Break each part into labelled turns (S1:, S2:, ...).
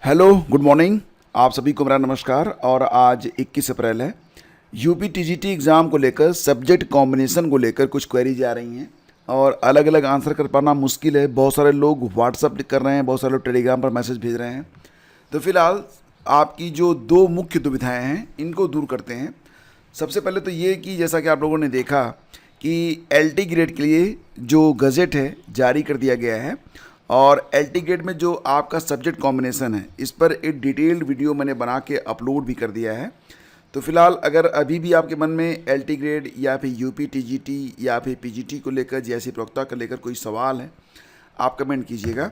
S1: Hello, good morning. आप सभी को मेरा नमस्कार। और आज 21 अप्रैल है। यूपी टीजीटी एग्ज़ाम को लेकर सब्जेक्ट कॉम्बिनेशन को लेकर कुछ क्वेरीज आ रही हैं और अलग अलग आंसर कर पाना मुश्किल है। बहुत सारे लोग व्हाट्सअप कर रहे हैं, बहुत सारे लोग टेलीग्राम पर मैसेज भेज रहे हैं। तो फिलहाल आपकी जो दो मुख्य दुविधाएं हैं इनको दूर करते हैं। सबसे पहले तो ये कि जैसा कि आप लोगों ने देखा कि एलटी ग्रेड के लिए जो गज़ेट है जारी कर दिया गया है और एलटी ग्रेड में जो आपका सब्जेक्ट कॉम्बिनेशन है इस पर एक डिटेल्ड वीडियो मैंने बना के अपलोड भी कर दिया है। तो फिलहाल अगर अभी भी आपके मन में एलटी ग्रेड या फिर यूपी टीजीटी या फिर पीजीटी को लेकर जैसी प्रवक्ता को लेकर कोई सवाल है आप कमेंट कीजिएगा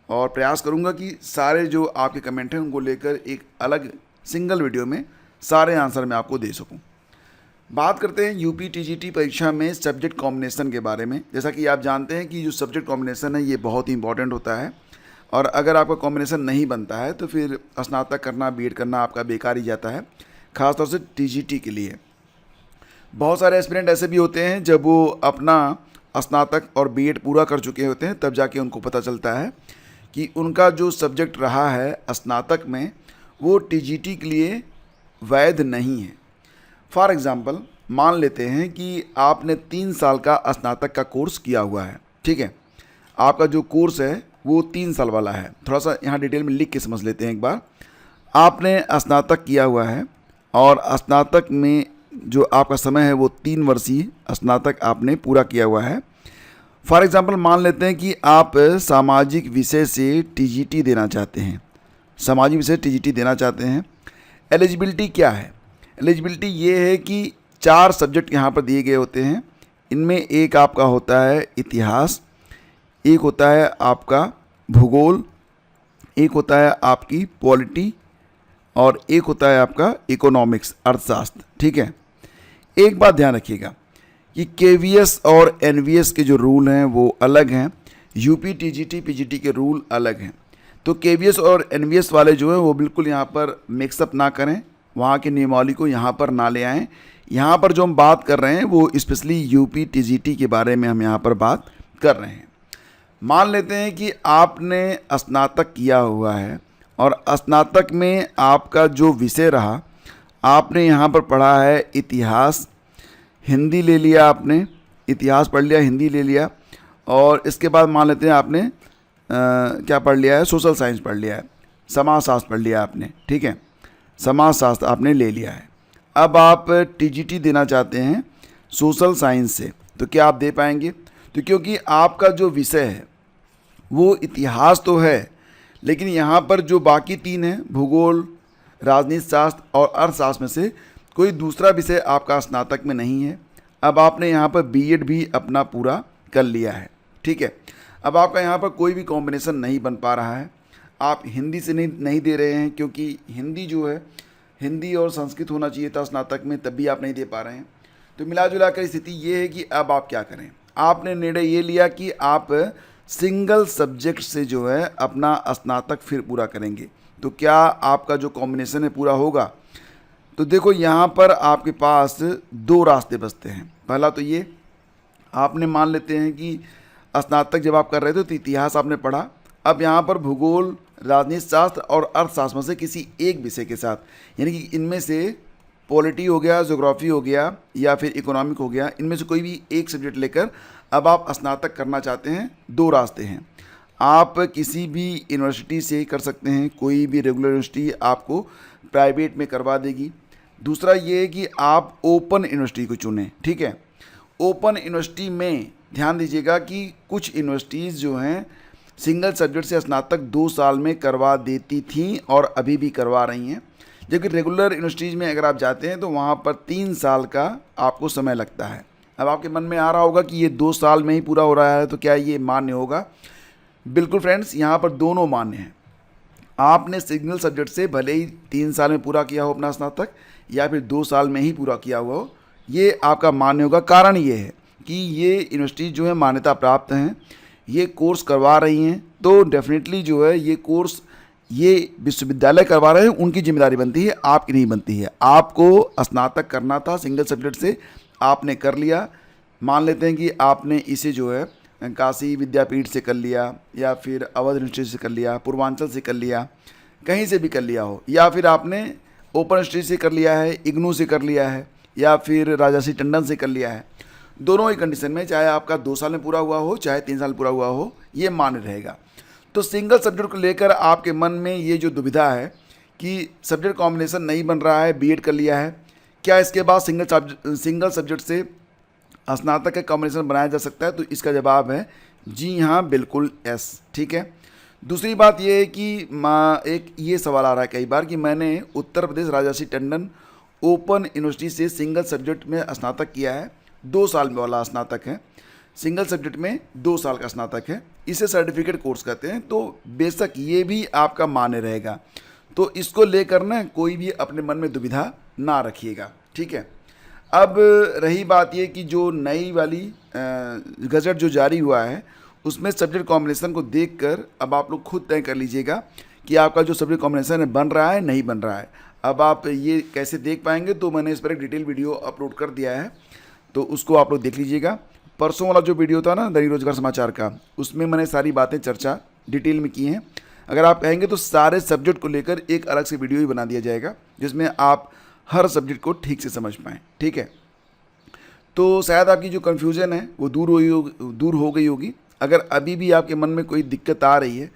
S1: और प्रयास करूंगा कि सारे जो आपके कमेंट हैं उनको लेकर एक अलग सिंगल वीडियो में सारे आंसर मैं आपको दे सकूं। बात करते हैं यूपी टीजीटी परीक्षा में सब्जेक्ट कॉम्बिनेशन के बारे में। जैसा कि आप जानते हैं कि जो सब्जेक्ट कॉम्बिनेशन है ये बहुत ही इंपॉर्टेंट होता है और अगर आपका कॉम्बिनेशन नहीं बनता है तो फिर स्नातक करना, बीएड करना आपका बेकार ही जाता है, ख़ासतौर से टीजीटी के लिए। बहुत सारे एस्पिरेंट ऐसे भी होते हैं जब वो अपना स्नातक और बीएड पूरा कर चुके होते हैं तब जाके उनको पता चलता है कि उनका जो सब्जेक्ट रहा है स्नातक में वो टीजीटी के लिए वैध नहीं है। फॉर एग्ज़ाम्पल मान लेते हैं कि आपने 3 साल का स्नातक का कोर्स किया हुआ है, ठीक है। आपका जो कोर्स है वो 3 साल वाला है। थोड़ा सा यहाँ डिटेल में लिख के समझ लेते हैं एक बार। आपने स्नातक किया हुआ है और स्नातक में जो आपका समय है वो 3 वर्षीय स्नातक आपने पूरा किया हुआ है। फॉर एग्ज़ाम्पल मान लेते हैं कि आप सामाजिक विषय से टीजीटी देना चाहते हैं, सामाजिक विषय टीजीटी देना चाहते हैं। एलिजिबिलिटी क्या है? एलिजिबिलिटी ये है कि 4 सब्जेक्ट यहाँ पर दिए गए होते हैं। इनमें एक आपका होता है इतिहास, एक होता है आपका भूगोल, एक होता है आपकी पॉलिटी और एक होता है आपका इकोनॉमिक्स, अर्थशास्त्र, ठीक है। एक बात ध्यान रखिएगा कि केवीएस और एनवीएस के जो रूल हैं वो अलग हैं, यूपी टीजीटी पीजीटी के रूल अलग हैं। तो केवीएस और एनवीएस वाले जो हैं वो बिल्कुल यहाँ पर मिक्सअप ना करें, वहाँ के नियमावली को यहाँ पर ना ले आएँ। यहाँ पर जो हम बात कर रहे हैं वो स्पेशली यूपी टीजीटी के बारे में हम यहाँ पर बात कर रहे हैं। मान लेते हैं कि आपने स्नातक किया हुआ है और स्नातक में आपका जो विषय रहा, आपने यहाँ पर पढ़ा है इतिहास, हिंदी ले लिया, आपने इतिहास पढ़ लिया, हिंदी ले लिया और इसके बाद मान लेते हैं आपने क्या पढ़ लिया है, सोशल साइंस पढ़ लिया है, समाजशास्त्र पढ़ लिया आपने, ठीक है, समाजशास्त्र आपने ले लिया है। अब आप टीजीटी देना चाहते हैं सोशल साइंस से, तो क्या आप दे पाएंगे? तो क्योंकि आपका जो विषय है वो इतिहास तो है लेकिन यहाँ पर जो बाकी 3 हैं, भूगोल, राजनीति शास्त्र और अर्थशास्त्र में से कोई दूसरा विषय आपका स्नातक में नहीं है। अब आपने यहाँ पर बीएड भी अपना पूरा कर लिया है, ठीक है। अब आपका यहाँ पर कोई भी कॉम्बिनेशन नहीं बन पा रहा है। आप हिंदी से नहीं दे रहे हैं क्योंकि हिंदी जो है, हिंदी और संस्कृत होना चाहिए था स्नातक में, तब भी आप नहीं दे पा रहे हैं। तो मिला जुला कर स्थिति ये है कि अब आप क्या करें। आपने निर्णय ये लिया कि आप सिंगल सब्जेक्ट से जो है अपना स्नातक फिर पूरा करेंगे। तो क्या आपका जो कॉम्बिनेशन है पूरा होगा? तो देखो यहाँ पर आपके पास 2 रास्ते बचते हैं। पहला तो ये, आपने मान लेते हैं कि स्नातक जब आप कर रहे थे तो इतिहास आपने पढ़ा, अब यहाँ पर भूगोल, राजनीति शास्त्र और अर्थशास्त्र में से किसी एक विषय के साथ, यानी कि इनमें से पॉलिटी हो गया, ज्योग्राफी हो गया या फिर इकोनॉमिक हो गया, इनमें से कोई भी एक सब्जेक्ट लेकर अब आप स्नातक करना चाहते हैं। 2 रास्ते हैं। आप किसी भी यूनिवर्सिटी से कर सकते हैं, कोई भी रेगुलर यूनिवर्सिटी आपको प्राइवेट में करवा देगी। दूसरा ये है कि आप ओपन यूनिवर्सिटी को चुनें, ठीक है। ओपन यूनिवर्सिटी में ध्यान दीजिएगा कि कुछ यूनिवर्सिटीज़ जो हैं सिंगल सब्जेक्ट से स्नातक 2 साल में करवा देती थीं और अभी भी करवा रही हैं, जबकि रेगुलर यूनिवर्सिटीज़ में अगर आप जाते हैं तो वहाँ पर 3 साल का आपको समय लगता है। अब आपके मन में आ रहा होगा कि ये 2 साल में ही पूरा हो रहा है तो क्या ये मान्य होगा? बिल्कुल फ्रेंड्स, यहाँ पर दोनों मान्य हैं। आपने सिंगल सब्जेक्ट से भले ही 3 साल में पूरा किया हो अपना स्नातक या फिर 2 साल में ही पूरा किया हुआ हो, ये आपका मान्य होगा। कारण ये है कि ये यूनिवर्सिटी जो है मान्यता प्राप्त हैं, ये कोर्स करवा रही हैं, तो डेफिनेटली जो है ये कोर्स ये विश्वविद्यालय करवा रहे हैं, उनकी जिम्मेदारी बनती है, आपकी नहीं बनती है। आपको स्नातक करना था सिंगल सब्जेक्ट से, आपने कर लिया। मान लेते हैं कि आपने इसे जो है काशी विद्यापीठ से कर लिया या फिर अवध यूनिवर्सिटी से कर लिया, पूर्वांचल से कर लिया, कहीं से भी कर लिया हो, या फिर आपने ओपन स्ट्री से कर लिया है, इग्नू से कर लिया है, या फिर राजर्षि टंडन से कर लिया है, दोनों ही कंडीशन में, चाहे आपका 2 साल में पूरा हुआ हो चाहे 3 साल पूरा हुआ हो, ये मान्य रहेगा। तो सिंगल सब्जेक्ट को लेकर आपके मन में ये जो दुविधा है कि सब्जेक्ट कॉम्बिनेशन नहीं बन रहा है, बीएड कर लिया है, क्या इसके बाद सिंगल सब्जेक्ट से स्नातक का कॉम्बिनेशन बनाया जा सकता है? तो इसका जवाब है जी हाँ, बिल्कुल यस। ठीक है। दूसरी बात ये है कि एक ये सवाल आ रहा है कई बार कि मैंने उत्तर प्रदेश राजर्षि टंडन ओपन यूनिवर्सिटी से सिंगल सब्जेक्ट में स्नातक किया है, 2 साल वाला स्नातक है, सिंगल सब्जेक्ट में 2 साल का स्नातक है, इसे सर्टिफिकेट कोर्स कहते हैं। तो बेशक ये भी आपका मान्य रहेगा, तो इसको लेकर ना कोई भी अपने मन में दुविधा ना रखिएगा। ठीक है। अब रही बात ये कि जो नई वाली गजट जो जारी हुआ है उसमें सब्जेक्ट कॉम्बिनेशन को देखकर अब आप लोग खुद तय कर लीजिएगा कि आपका जो सब्जेक्ट कॉम्बिनेशन है बन रहा है नहीं बन रहा है। अब आप ये कैसे देख पाएंगे, तो मैंने इस पर एक डिटेल वीडियो अपलोड कर दिया है, तो उसको आप लोग देख लीजिएगा। परसों वाला जो वीडियो था ना दैनिक रोजगार समाचार का, उसमें मैंने सारी बातें चर्चा डिटेल में की हैं। अगर आप कहेंगे तो सारे सब्जेक्ट को लेकर एक अलग से वीडियो ही बना दिया जाएगा जिसमें आप हर सब्जेक्ट को ठीक से समझ पाएँ। ठीक है। तो शायद आपकी जो कन्फ्यूज़न है वो दूर हो गई होगी। अगर अभी भी आपके मन में कोई दिक्कत आ रही है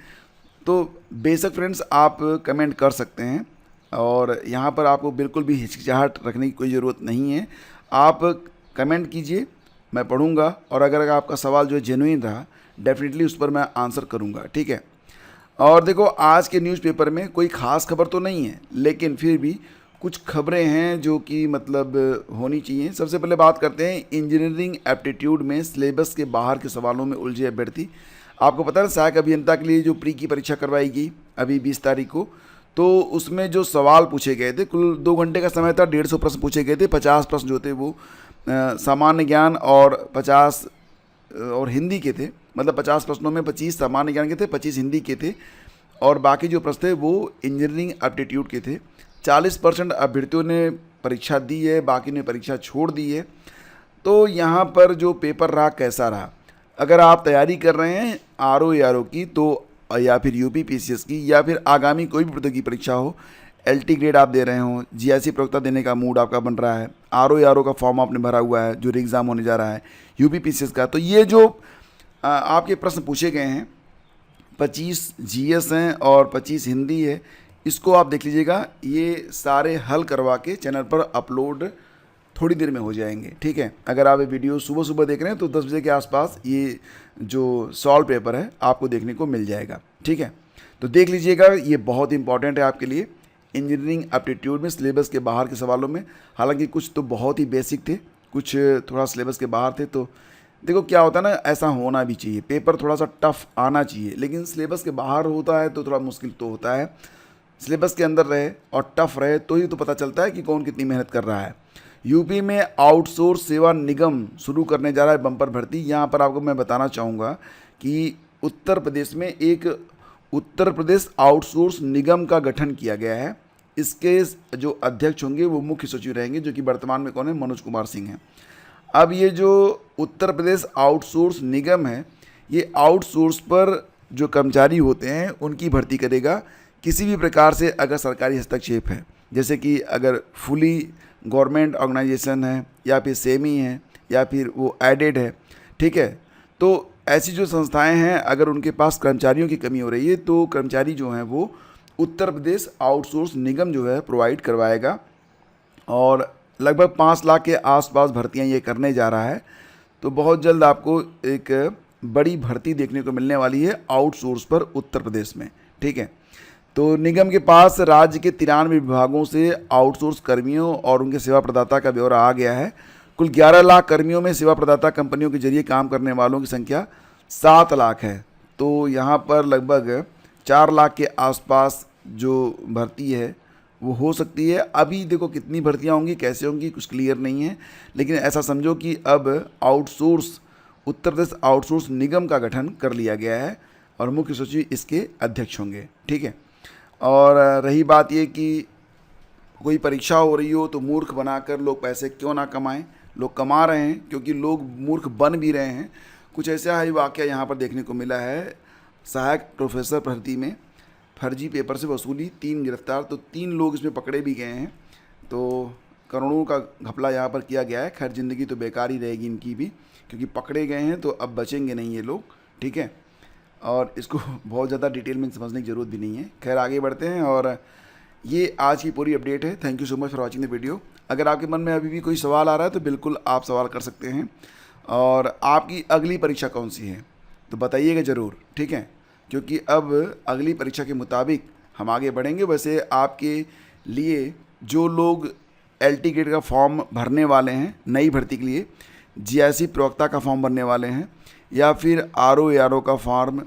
S1: तो बेशक फ्रेंड्स आप कमेंट कर सकते हैं, और यहाँ पर आपको बिल्कुल भी हिचकिचाहट रखने की कोई ज़रूरत नहीं है। आप कमेंट कीजिए, मैं पढ़ूंगा, और अगर आपका सवाल जो है जेन्युइन रहा डेफिनेटली उस पर मैं आंसर करूँगा। ठीक है। और देखो, आज के न्यूज़पेपर में कोई ख़ास खबर तो नहीं है, लेकिन फिर भी कुछ खबरें हैं जो कि मतलब होनी चाहिए। सबसे पहले बात करते हैं इंजीनियरिंग एप्टीट्यूड में सिलेबस के बाहर के सवालों में उलझे अभ्यर्थी। आपको पता है सहायक अभियंता के लिए जो प्री की परीक्षा करवाई गई अभी 20 तारीख को, तो उसमें जो सवाल पूछे गए थे, कुल 2 घंटे का समय था, 150 प्रश्न पूछे गए थे। 50 प्रश्न जो थे वो सामान्य ज्ञान और 50 और हिंदी के थे, मतलब 50 प्रश्नों में 25 सामान्य ज्ञान के थे, 25 हिंदी के थे, और बाकी जो प्रश्न थे वो इंजीनियरिंग एप्टीट्यूड के थे। 40% अभ्यर्थियों ने परीक्षा दी है, बाकी ने परीक्षा छोड़ दी है। तो यहाँ पर जो पेपर रहा कैसा रहा, अगर आप तैयारी कर रहे हैं आरओ की, तो या फिर यूपी पीसीएस की, या फिर आगामी कोई भी प्रतियोगी परीक्षा हो, एलटी ग्रेड आप दे रहे हो, जीआईसी प्रवक्ता देने का मूड आपका बन रहा है, आरओ का फॉर्म आपने भरा हुआ है जो एग्ज़ाम होने जा रहा है यूपी पीसीएस का, तो ये जो आपके प्रश्न पूछे गए हैं 25 जीएस हैं और 25 हिंदी है, इसको आप देख लीजिएगा। ये सारे हल करवा के चैनल पर अपलोड थोड़ी देर में हो जाएंगे। ठीक है। अगर आप ये वीडियो सुबह सुबह देख रहे हैं तो 10 बजे के आसपास ये जो सॉल्व पेपर है आपको देखने को मिल जाएगा। ठीक है। तो देख लीजिएगा, ये बहुत इंपॉर्टेंट है आपके लिए। इंजीनियरिंग एप्टीट्यूड में सिलेबस के बाहर के सवालों में, हालांकि कुछ तो बहुत ही बेसिक थे, कुछ थोड़ा सिलेबस के बाहर थे। तो देखो क्या होता है ना, ऐसा होना भी चाहिए, पेपर थोड़ा सा टफ आना चाहिए, लेकिन सिलेबस के बाहर होता है तो थोड़ा मुश्किल तो होता है। सिलेबस के अंदर रहे और टफ रहे तो ही तो पता चलता है कि कौन कितनी मेहनत कर रहा है। यूपी में आउटसोर्स सेवा निगम शुरू करने जा रहा है बम्पर भर्ती। यहाँ पर आपको मैं बताना चाहूँगा कि उत्तर प्रदेश में एक उत्तर प्रदेश आउटसोर्स निगम का गठन किया गया है। इसके जो अध्यक्ष होंगे वो मुख्य सचिव रहेंगे, जो कि वर्तमान में कौन है, मनोज कुमार सिंह हैं। अब ये जो उत्तर प्रदेश आउटसोर्स निगम है, ये आउटसोर्स पर जो कर्मचारी होते हैं उनकी भर्ती करेगा। किसी भी प्रकार से अगर सरकारी हस्तक्षेप है, जैसे कि अगर फुली गवर्नमेंट ऑर्गेनाइजेशन है, या फिर सेमी है, या फिर वो एडेड है, ठीक है, तो ऐसी जो संस्थाएं हैं अगर उनके पास कर्मचारियों की कमी हो रही है तो कर्मचारी जो हैं वो उत्तर प्रदेश आउटसोर्स निगम जो है प्रोवाइड करवाएगा, और लगभग 5 लाख के आसपास भर्तियां ये करने जा रहा है। तो बहुत जल्द आपको एक बड़ी भर्ती देखने को मिलने वाली है आउटसोर्स पर उत्तर प्रदेश में। ठीक है। तो निगम के पास राज्य के 93 विभागों से आउटसोर्स कर्मियों और उनके सेवा प्रदाता का ब्यौरा आ गया है। कुल 11 लाख कर्मियों में सेवा प्रदाता कंपनियों के जरिए काम करने वालों की संख्या 7 लाख है। तो यहाँ पर लगभग 4 लाख के आसपास जो भर्ती है वो हो सकती है। अभी देखो कितनी भर्तियाँ होंगी, कैसे होंगी, कुछ क्लियर नहीं है, लेकिन ऐसा समझो कि अब आउटसोर्स उत्तर प्रदेश आउटसोर्स निगम का गठन कर लिया गया है और मुख्य सचिव इसके अध्यक्ष होंगे। ठीक है। और रही बात ये कि कोई परीक्षा हो रही हो तो मूर्ख बनाकर लोग पैसे क्यों ना कमाएं, लोग कमा रहे हैं क्योंकि लोग मूर्ख बन भी रहे हैं। कुछ ऐसा ही वाक़या यहाँ पर देखने को मिला है सहायक प्रोफेसर भर्ती में। फर्जी पेपर से वसूली 3 गिरफ्तार। तो 3 लोग इसमें पकड़े भी गए हैं। तो करोड़ों का घपला यहाँ पर किया गया है। खैर ज़िंदगी तो बेकार ही रहेगी इनकी भी, क्योंकि पकड़े गए हैं तो अब बचेंगे नहीं ये लोग, ठीक है। और इसको बहुत ज़्यादा डिटेल में समझने की ज़रूरत भी नहीं है। खैर आगे बढ़ते हैं, और ये आज की पूरी अपडेट है। Thank you so much for watching the video. अगर आपके मन में अभी भी कोई सवाल आ रहा है तो बिल्कुल आप सवाल कर सकते हैं। और आपकी अगली परीक्षा कौन सी है तो बताइएगा ज़रूर, ठीक है, क्योंकि अब अगली परीक्षा के मुताबिक हम आगे बढ़ेंगे। वैसे आपके लिए जो लोग LT ग्रेड का फॉर्म भरने वाले हैं नई भर्ती के लिए, GIC प्रवक्ता का फॉर्म भरने वाले हैं, या फिर RO ARO का फॉर्म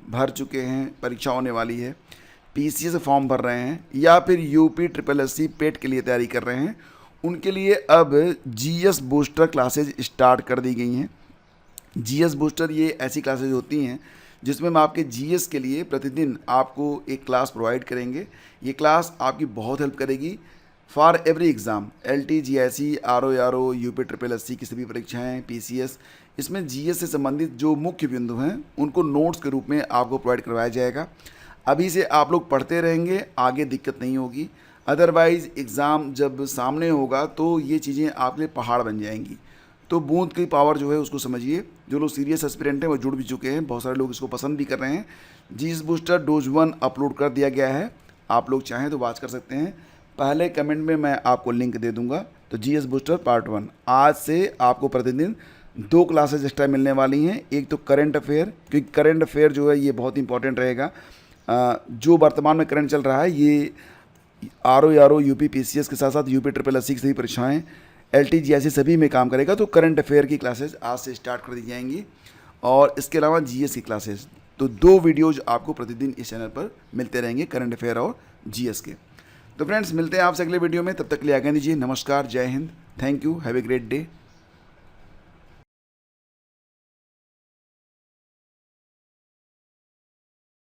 S1: भर चुके हैं, परीक्षा होने वाली है, PCS फॉर्म भर रहे हैं, या फिर UP SSSC पेट के लिए तैयारी कर रहे हैं, उनके लिए अब GS बूस्टर क्लासेज स्टार्ट कर दी गई हैं। GS बूस्टर ये ऐसी क्लासेज होती हैं जिसमें हम आपके GS के लिए प्रतिदिन आपको एक क्लास प्रोवाइड करेंगे। ये क्लास आपकी बहुत हेल्प करेगी for every exam, LT GIC RO ARO UP SSSC की सभी परीक्षाएँ, PCS। इसमें GS से संबंधित जो मुख्य बिंदु हैं उनको नोट्स के रूप में आपको प्रोवाइड करवाया जाएगा। अभी से आप लोग पढ़ते रहेंगे, आगे दिक्कत नहीं होगी। अदरवाइज़ एग्ज़ाम जब सामने होगा तो ये चीज़ें आपके लिए पहाड़ बन जाएंगी। तो बूंद की पावर जो है उसको समझिए। जो लोग सीरियस एस्पिरेंट हैं वो जुड़ भी चुके हैं, बहुत सारे लोग इसको पसंद भी कर रहे हैं। GS बूस्टर डोज 1 अपलोड कर दिया गया है, आप लोग चाहें तो वॉच कर सकते हैं। पहले कमेंट में मैं आपको लिंक दे दूंगा। तो GS बूस्टर पार्ट 1 आज से आपको प्रतिदिन 2 क्लासेज एक्स्ट्रा मिलने वाली हैं। एक तो करंट अफेयर, क्योंकि करंट अफेयर जो है ये बहुत इंपॉर्टेंट रहेगा। जो वर्तमान में करंट चल रहा है ये RO ARO UP PCS के साथ साथ UP SSSC की सभी परीक्षाएँ, LT GIC सभी में काम करेगा। तो करंट अफेयर की क्लासेस आज से स्टार्ट कर दी जाएंगी, और इसके अलावा GS की क्लासेस। तो 2 वीडियोज आपको प्रतिदिन इस चैनल पर मिलते रहेंगे, करंट अफेयर और GS के। तो फ्रेंड्स मिलते हैं आपसे अगले वीडियो में, तब तक के लिए आज्ञा दीजिए। नमस्कार, जय Hind, thank you, have a great day.